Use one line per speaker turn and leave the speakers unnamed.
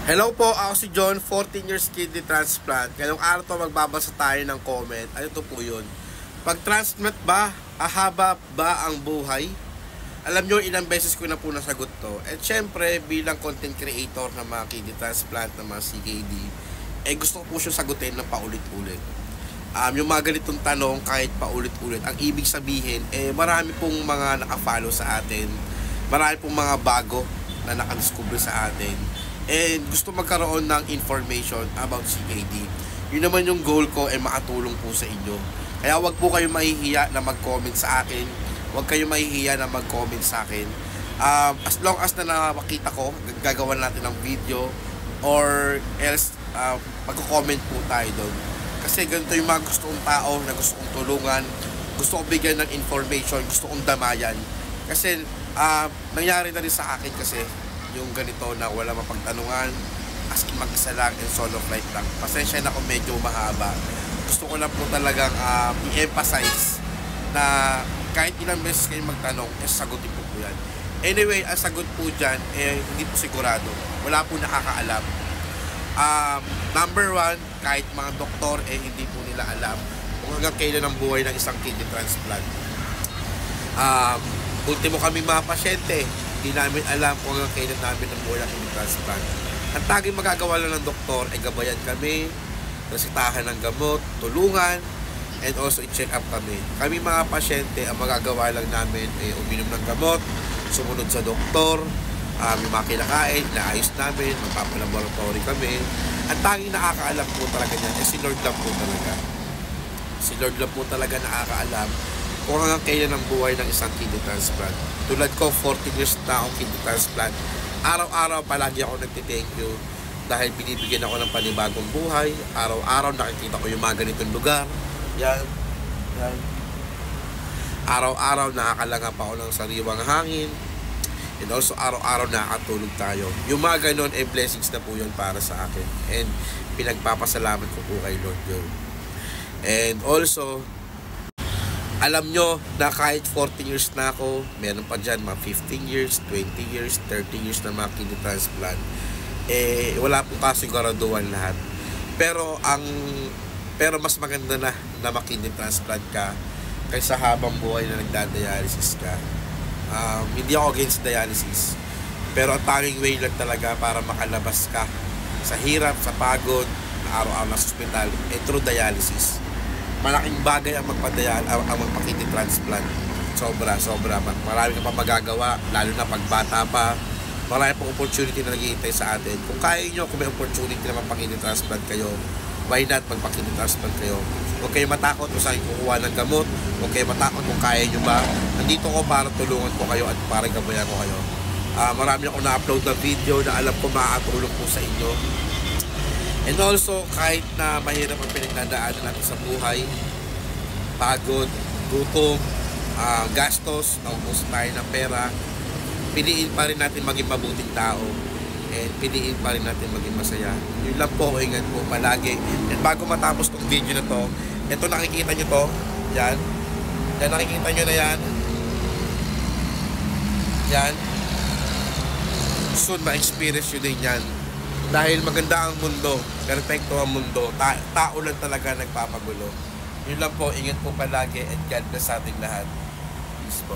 Hello po, ako si John, 14 years kidney transplant. Ngayong araw to magbabasa tayo ng comment. Ano to po yun? Pag transplant ba, ahaba ba ang buhay? Alam nyo, ilang beses ko na po nasagot to. At syempre, bilang content creator ng mga kidney transplant, ng mga CKD, gusto ko po siya sagutin ng paulit-ulit. Yung mga ganitong tanong, kahit paulit-ulit, ang ibig sabihin, marami pong mga nakafollow sa atin. Marami pong mga bago na nakadiscover sa atin. And gusto magkaroon ng information about CKD. Yun naman yung goal ko, makatulong po sa inyo. Kaya wag po kayo mahihiya na mag-comment sa akin. Wag kayo mahihiya na mag-comment sa akin. As long as na nakakita ko, gagawa natin ng video or else magko-comment po tayo doon. Kasi ganito yung mga gusto kong tao na gusto kong tulungan, gusto kong bigyan ng information, gusto kong damayan. Kasi nangyari na rin sa akin kasi yung ganito na wala mapagtanungan, as in mag-isa lang and solo flight lang. Pasensya na kung medyo mahaba. Gusto ko lang po talagang i-emphasize na kahit ilang beses kayo magtanong, sagutin po po yan. Anyway, ang sagot po dyan, hindi po sigurado. Wala po nakakaalam. Number one, kahit mga doktor, hindi po nila alam kung hanggang kailan ang buhay ng isang kidney transplant. Ultimo kami mga pasyente, hindi namin alam kung hanggang kailan namin ang buhay ng kidney transplant. Ang tanging magagawa lang ng doktor ay gabayan kami, resetahan ng gamot, tulungan, and also i-check up kami. Kami mga pasyente, ang magagawa lang namin ay uminom ng gamot, sumunod sa doktor, yung mga kinakain, naayos namin, magpapalaboratory kami. Ang tanging nakakaalam po talaga niyan si Lord lang po talaga. Si Lord lang po talaga nakakaalam kung hanggang kailan ang buhay ng isang kidney transplant. Tulad ko, 14 years na akong kidney transplant. Araw-araw palagi ako nagti-thank you dahil binibigyan ako ng panibagong buhay. Araw-araw nakikita ko yung mga ganitong lugar. Yan. Araw-araw nakakalangap ako ng sariwang hangin. And also araw-araw nakakatulog tayo. Yung mga ganon blessings na po yun para sa akin. And pinagpapasalamat ko po kay Lord yun. And also, alam nyo na kahit 14 years na ako, meron pa dyan mga 15 years, 20 years, 30 years na mga kidney transplant. Wala po kasiguraduhan lahat. Pero mas maganda na ma-kidney transplant ka kaysa habang buhay na nagdadialysis ka. Hindi ako against dialysis. Pero ang tanging way lang talaga para makalabas ka sa hirap, sa pagod, na araw-araw na sa hospital, through dialysis. Malaking bagay ang magpa-kidney transplant. Sobra. Marami ka pa magagawa, lalo na pagbata pa. Marami pang opportunity na naghihintay sa atin. Kung kaya nyo, kung may opportunity na magpa-kidney transplant kayo, why not magpa-kidney transplant kayo? Huwag kayo matakot kung saan kukuha ng gamot. Huwag kayo matakot kung kaya nyo ba. Nandito ko para tulungan ko kayo at para gabayan ko kayo. Marami akong na-upload na video na alam ko makakatulong po sa inyo. And also, kahit na mahirap ang pinagdadaanan natin sa buhay, pagod, gutom, gastos, naubos tayo ng pera, piliin pa rin natin maging mabuting tao. And piliin pa rin natin maging masaya. Yun lang po, ingat po palagi. And bago matapos tong video na to, ito nakikita nyo to, yan. Yan, nakikita nyo na yan. Yan. Soon ma-experience nyo din yan. Dahil maganda ang mundo, perfecto ang mundo, tao lang talaga nagpapagulo. Yun lang po, ingat po palagi and God bless sa ating lahat. Peace po.